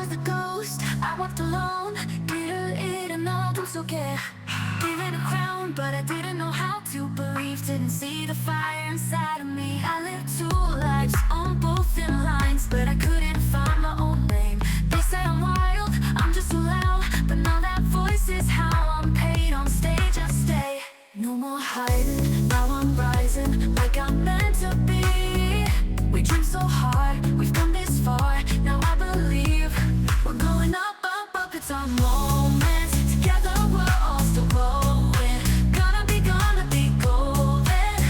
was the ghost, I walked alone. 길을 어둠 속에 given a crown, but I didn't know how to believe. Didn't see the fire inside of me. I lived two lives on both thin lines, but I couldn't find my own name. They say I'm wild, I'm just so loud, but now that voice is how I'm paid. On stage I stay, no more hiding. Now I'm rising like I'm meant to be. We dream so hard, we've come this far. Now I believe we're going up, up, up. It's our moment. Together we're all still growing. Gonna be golden.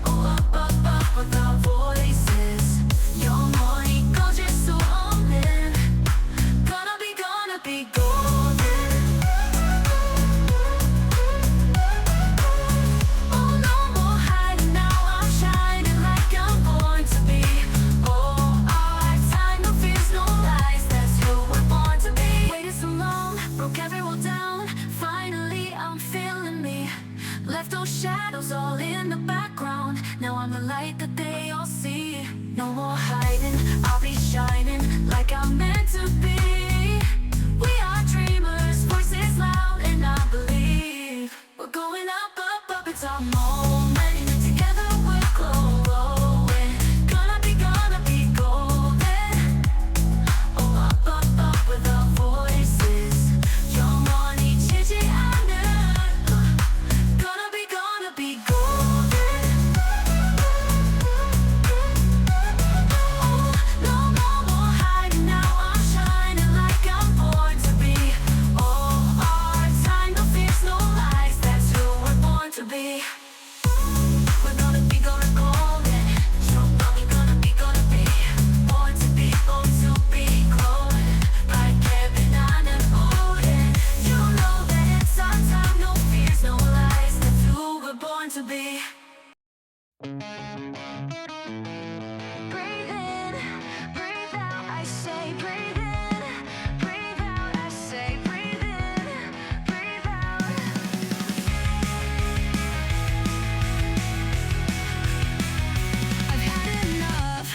Oh, up, up, up with our voices. 영원히 꺼질 수 없는. Gonna be golden. Oh, no more hiding. Now I'm shining like I'm born to be. Oh, our time, no fears, no lies. That's who we're born to be. Waited so long, broke every wall down. Finally, I'm feeling me. Left those shadows all in the background. Now I'm the light that they all see. No more hiding, I'll be shining like I'm meant to be. We are dreamers, voices loud, and I believe we're going up, up, up. It's our moment. Together we're glowing. Gonna be golden. Oh, up, up, up with our voices. 영원히 지지 않는. Gonna be golden. Oh, no more hiding. Now I'm shining like I'm born to be. Oh, our time, no fears, no lies. That's who we're born to be. We're gonna be golden. Strong, we're gonna be born to be glowing. Like heaven on an ocean. You know that it's our time, no fears, no lies. That's who we're born to be. Breathe in, breathe out, I say breathe in, breathe out, I say breathe in, breathe out. I've had enough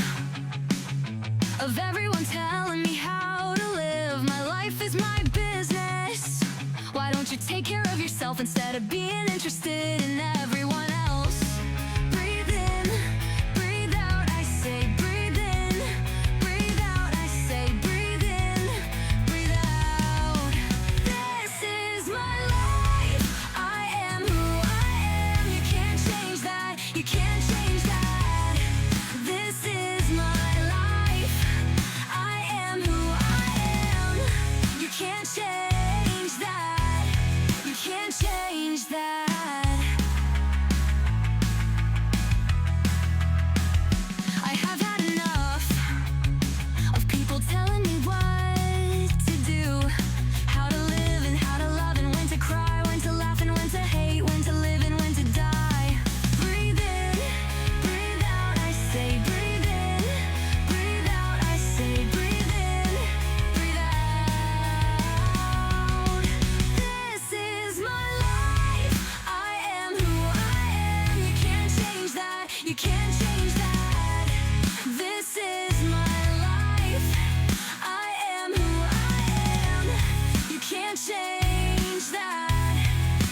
of everyone telling me how to live. My life is my business. Why don't you take care of yourself instead of being interested in everyone else? Breathe in, breathe out, I say breathe in, breathe out, I say breathe in, breathe out. This is my life, I am who I am. You can't change that, you can't change that. This is my life, I am who I am. You can't change that, you can't change that. I have had enough of people telling me what to do, how to live and how to love, and when to cry, when to laugh, and when to hate, when to live and when to die. Breathe in, breathe out, I say breathe in, breathe out, I say breathe in, breathe out. This is my life, I am who I am. You can't change that, you can't change that. This is my life, I am who I am. You can't change that,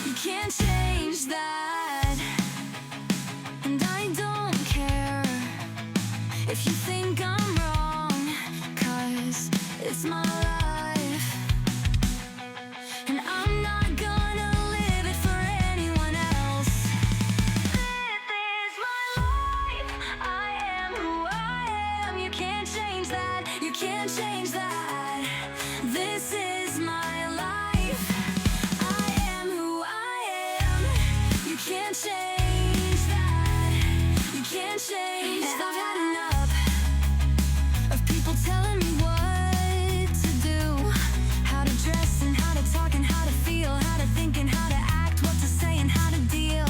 you can't change that. And I don't care if you think I'm wrong, 'cause it's my life. And I'm not gonna live it for anyone else. This is my life, I am who I am. You can't change that, you can't change that. This is my life, I am who I am. You can't change that, you can't change that. I've had enough of people telling me what to do, how to dress and how to talk and how to feel, how to think and how to act, what to say and how to deal.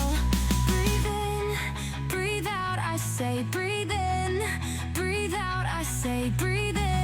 Breathe in, breathe out, I say breathe in, breathe out, I say breathe in.